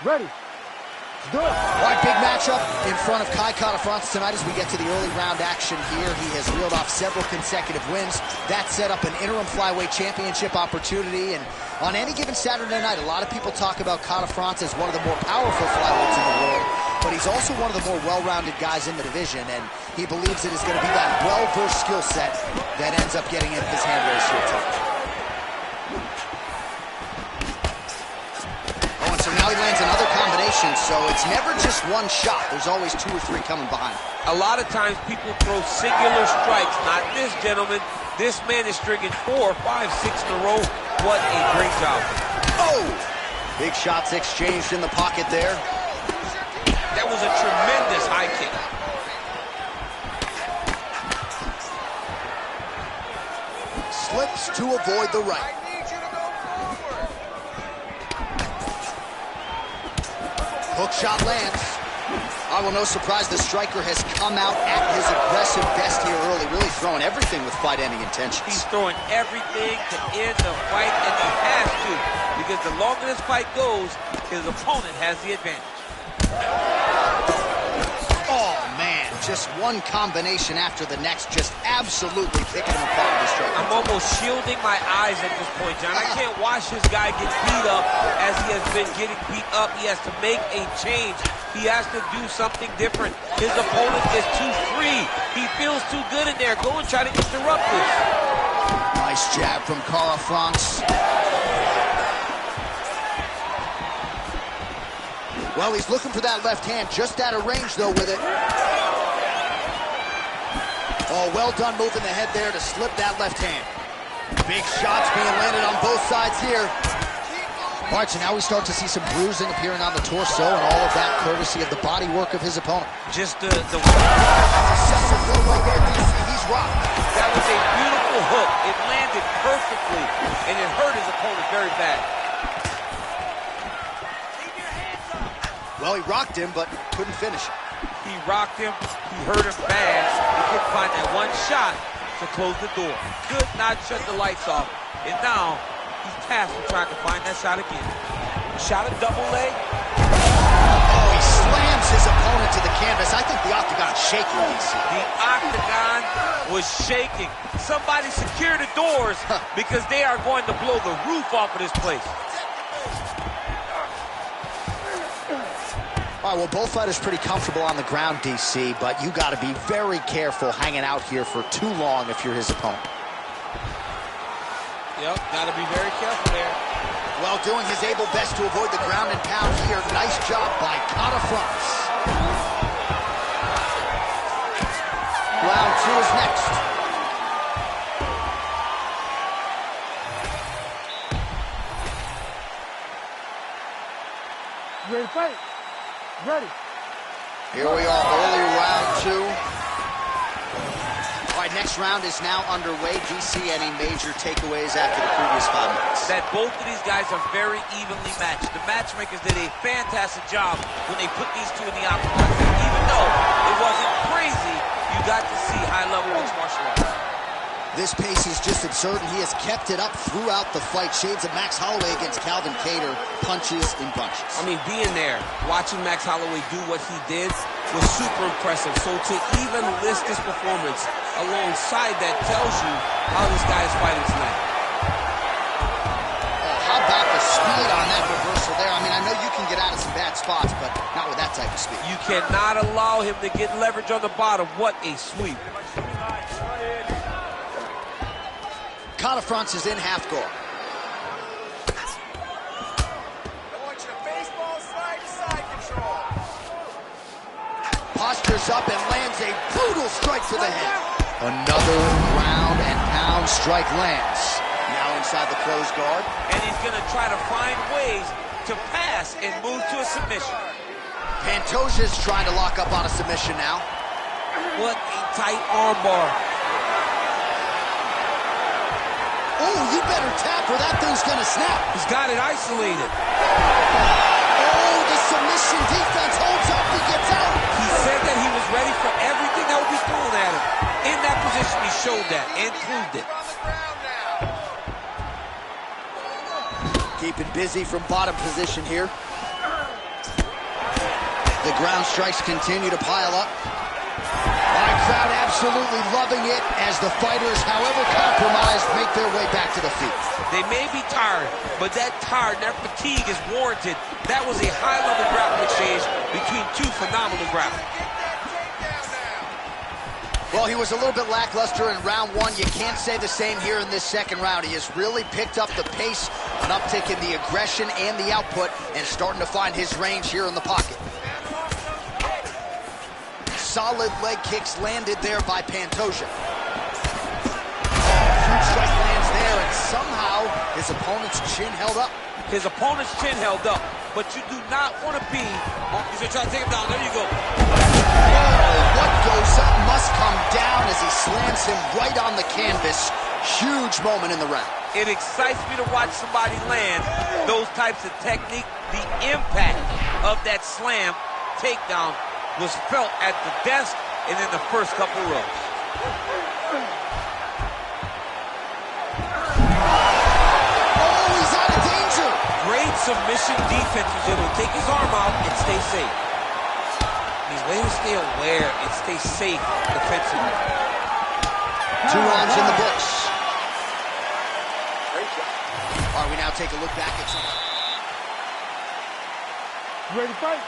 Ready. Let's do it. All right, big matchup in front of Kai Kara-France tonight as we get to the early round action here. He has reeled off several consecutive wins. That set up an interim flyweight championship opportunity. And on any given Saturday night, a lot of people talk about Kara-France as one of the more powerful flyweights in the world. But he's also one of the more well-rounded guys in the division. And he believes it is going to be that well-versed skill set that ends up getting in his hand race here tonight. So now he lands another combination, so it's never just one shot. There's always 2 or 3 coming behind. A lot of times people throw singular strikes. Not this gentleman. This man is stringing 4, 5, 6 in a row. What a great job. Oh! Big shots exchanged in the pocket there. That was a tremendous high kick. Slips to avoid the right. Hook shot lands. Oh, well, no surprise, the striker has come out at his aggressive best here early, really throwing everything with fight-ending intentions. He's throwing everything to end the fight, and he has to, because the longer this fight goes, his opponent has the advantage. Oh, man, just one combination after the next, just absolutely picking him apart with this striker. I'm almost shielding my eyes at this point, John. I can't watch this guy get beat up as he has been getting beat up. He has to make a change. He has to do something different. His opponent is too free. He feels too good in there. Go and try to interrupt this. Nice jab from Kara-France. Well, he's looking for that left hand, just out of range, though, with it. Oh, well done moving the head there to slip that left hand. Big shots being landed on both sides here. All right, so now we start to see some bruising appearing on the torso, and all of that courtesy of the body work of his opponent. Just the Successive blow right there, he's rocked. That was a beautiful hook. It landed perfectly, and it hurt his opponent very bad. Well, he rocked him, but couldn't finish it. He rocked him. He hurt him bad. He couldn't find that one shot to close the door. Could not shut the lights off, and now he's tasked with trying to find that shot again. Shot a double leg. Oh, he slams his opponent to the canvas. I think the octagon's shaking, DC. The octagon was shaking. Somebody secure the doors because they are going to blow the roof off of this place. All right, well, both fighters pretty comfortable on the ground, DC, but you got to be very careful hanging out here for too long if you're his opponent. Yep, got to be very careful there. Well, doing his able best to avoid the ground and pound here. Nice job by Kara-France. Round 2 is next. You ready to fight? Ready. Here we are, early round 2. All right, next round is now underway. Do you see any major takeaways after the previous 5 minutes? That both of these guys are very evenly matched. The matchmakers did a fantastic job when they put these two in the octagon. Even though it wasn't crazy, you got to see high-level mixed martial arts. This pace is just absurd, and he has kept it up throughout the fight. Shades of Max Holloway against Calvin Kattar, punches in bunches. I mean, being there, watching Max Holloway do what he did was super impressive. So to even list this performance alongside that tells you how this guy is fighting tonight. Oh, how about the speed on that reversal there? I mean, I know you can get out of some bad spots, but not with that type of speed. You cannot allow him to get leverage on the bottom. What a sweep. Kara-France is in half guard. I want you to baseball side to side control. Postures up and lands a brutal strike to the head. Another ground and pound strike lands. Now inside the closed guard. And he's going to try to find ways to pass and move to a submission. Pantoja's trying to lock up on a submission now. What a tight armbar. Oh, you better tap or that thing's gonna snap. He's got it isolated. Oh, the submission defense holds up, he gets out. He said that he was ready for everything that would be thrown at him. In that position, he showed that and proved it. Keeping busy from bottom position here. The ground strikes continue to pile up. My crowd absolutely loving it as the fighters, however compromised, make their way back to the feet. They may be tired, but that tired, that fatigue is warranted. That was a high-level grappling exchange between two phenomenal grapplers. Well, he was a little bit lackluster in round 1. You can't say the same here in this second round. He has really picked up the pace, an uptick in the aggression and the output, and starting to find his range here in the pocket. Solid leg kicks landed there by Pantoja. Huge strike lands there, and somehow his opponent's chin held up. His opponent's chin held up, but you do not want to be... He's going to try to take him down. There you go. Oh, what goes up must come down as he slams him right on the canvas. Huge moment in the round. It excites me to watch somebody land those types of technique. The impact of that slam takedown was felt at the desk and in the first couple rows. Oh, he's out of danger. Great submission defense. He's able to take his arm out and stay safe. He's able to stay aware and stay safe defensively. 2 rounds in the books. Great job. All right, we now take a look back at some. Ready to fight?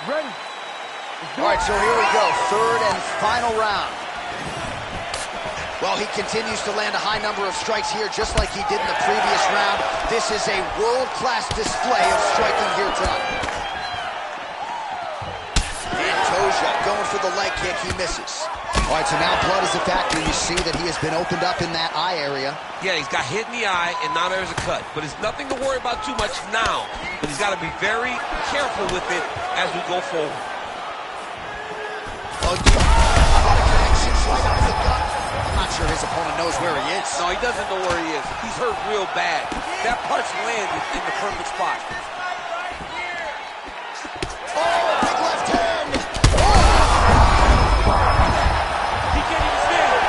Ready. All right, so here we go. 3rd and final round. Well, he continues to land a high number of strikes here, just like he did in the previous round. This is a world-class display of striking here tonight. And Toja going for the leg kick. He misses. All right, so now blood is a factor. You see that he has been opened up in that eye area. Yeah, he's got hit in the eye, and now there's a cut. But it's nothing to worry about too much now. But he's got to be very careful with it as we go forward. Oh, connection right up the gut. I'm not sure his opponent knows where he is. No, he doesn't know where he is. He's hurt real bad. That punch landed in the perfect spot. Oh, big left hand. He can't even stand.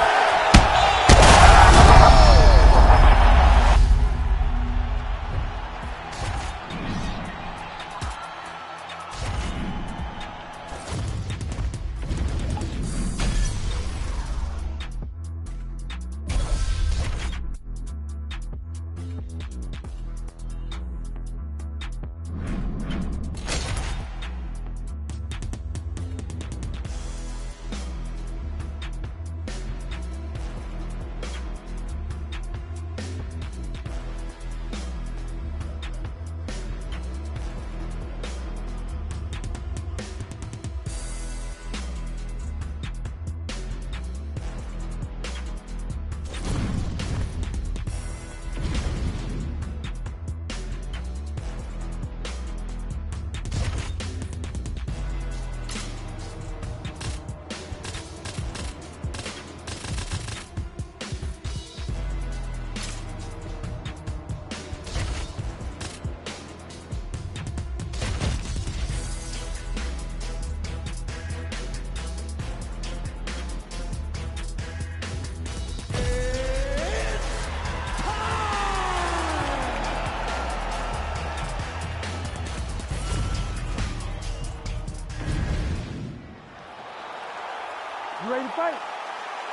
You ready to fight?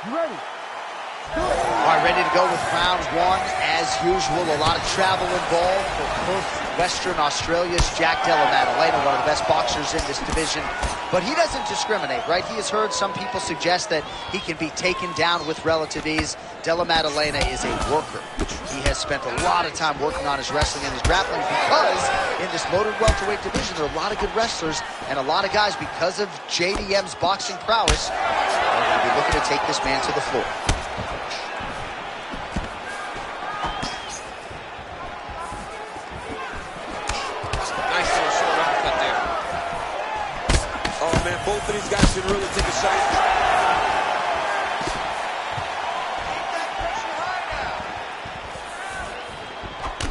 You ready? All right, ready to go with round 1. As usual, a lot of travel involved for Perth, Western Australia's Jack Della Maddalena, one of the best boxers in this division. But he doesn't discriminate, right? He has heard some people suggest that he can be taken down with relative ease. Della Maddalena is a worker. He has spent a lot of time working on his wrestling and his grappling because in this loaded welterweight division, there are a lot of good wrestlers and a lot of guys, because of JDM's boxing prowess, are going to be looking to take this man to the floor. Both of these guys should really take a shot.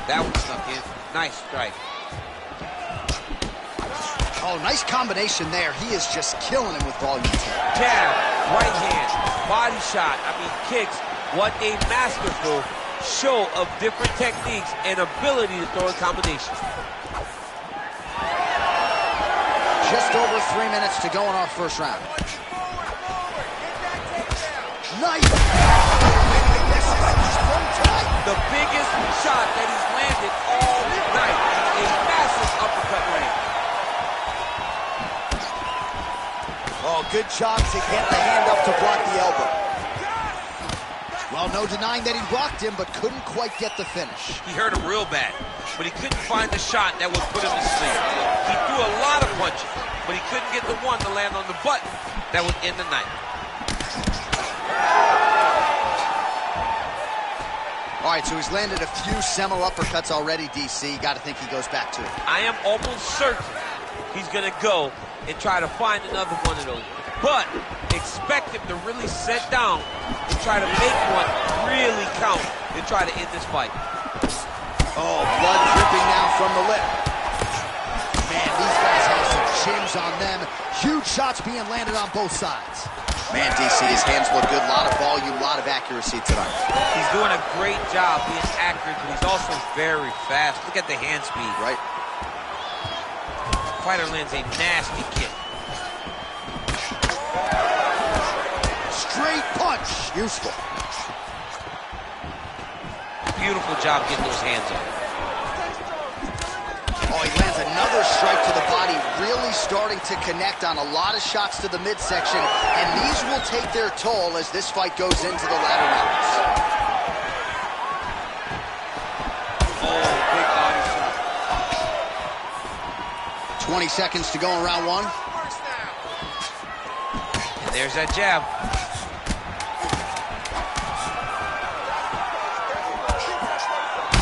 That one snuck in. Nice strike. Oh, nice combination there. He is just killing him with volume. Jab, right hand, body shot. I mean, kicks. What a masterful show of different techniques and ability to throw in combination. Just over 3 minutes to go in our first round. Nice! The biggest shot that he's landed all night. A massive uppercut land. Oh, good job to get the hand up to block the elbow. Well, no denying that he blocked him, but couldn't quite get the finish. He hurt him real bad, but he couldn't find the shot that would put him to sleep. He threw a lot of punches, but he couldn't get the one to land on the button that would end the night. All right, so he's landed a few seminal uppercuts already, DC. Got to think he goes back to it. I am almost certain he's going to go and try to find another one of those. But expect him to really sit down and try to make one really count and try to end this fight. Oh, blood dripping now from the lip. Man, these guys moves on them. Huge shots being landed on both sides. Man, DC, his hands look good. A lot of volume, a lot of accuracy tonight. He's doing a great job being accurate, but he's also very fast. Look at the hand speed. Right. Fighter lands a nasty kick. Straight punch. Useful. Beautiful job getting those hands on. Oh, he lands another strike to the body, really starting to connect on a lot of shots to the midsection, and these will take their toll as this fight goes into the latter rounds. Oh, big body shot. 20 seconds to go in round one. And there's that jab.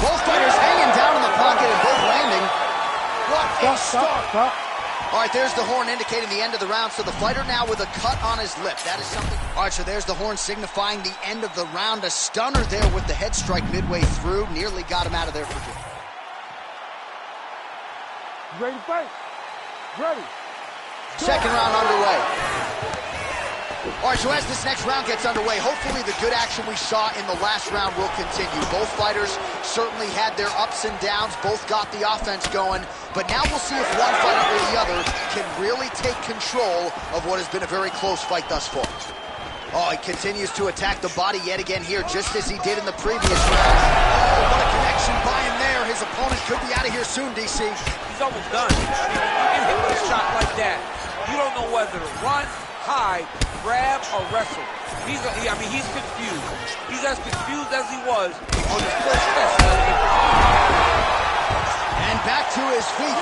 Both fighters hanging down in the pocket and both landing. What a start. All right, there's the horn indicating the end of the round, so the fighter now with a cut on his lip. That is something. All right, so there's the horn signifying the end of the round. A stunner there with the head strike midway through. Nearly got him out of there for good. Ready to fight? Ready. Second round underway. All right, so as this next round gets underway, hopefully the good action we saw in the last round will continue. Both fighters certainly had their ups and downs, both got the offense going, but now we'll see if one fighter or the other can really take control of what has been a very close fight thus far. Oh, he continues to attack the body yet again here, just as he did in the previous round. Oh, what a connection by him there. His opponent could be out of here soon, DC. He's almost done. I mean, you get hit with a shot like that, you don't know whether to run, hide, grab, or wrestle. He's confused. He's as confused as he was on his first test. And back to his feet.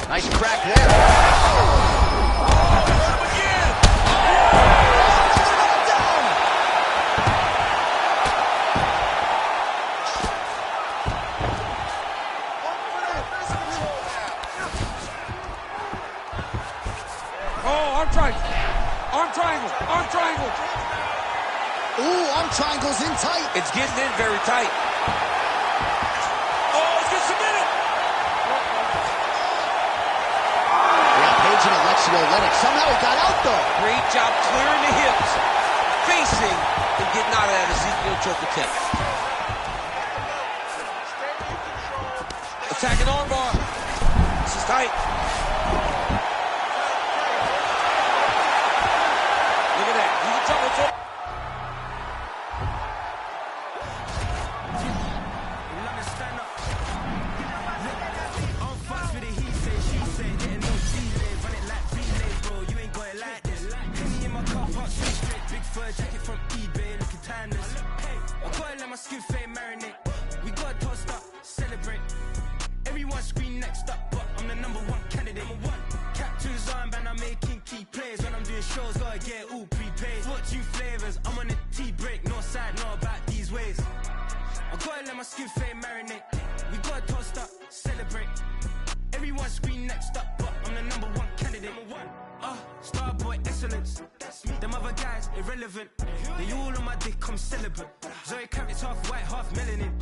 Nice crack there. Arm triangle. Ooh, arm triangle's in tight. It's getting in very tight. Oh, it's getting submitted. Yeah, Page and Alexio Olenek. Somehow he got out, though. Great job clearing the hips, facing, and getting out of that Ezekiel choke attempt. Attacking armbar. This is tight. Look at that. You can tell it's over. Jacket from eBay, looking timeless. I gotta let my skin fade marinate. We gotta toast up, celebrate. Everyone scream next up, but I'm the #1 candidate. Captain's armband, I'm making key plays. When I'm doing shows, gotta get all prepaid. Fortune flavors, I'm on a tea break. No side, know about these ways. I gotta let my skin fade marinate. We gotta toast up, celebrate. Everyone scream next up, but I'm the #1 candidate. Starboy excellence. Them other guys irrelevant. They all on my dick, I'm celibate. Zoe Kravitz half white, half melanin.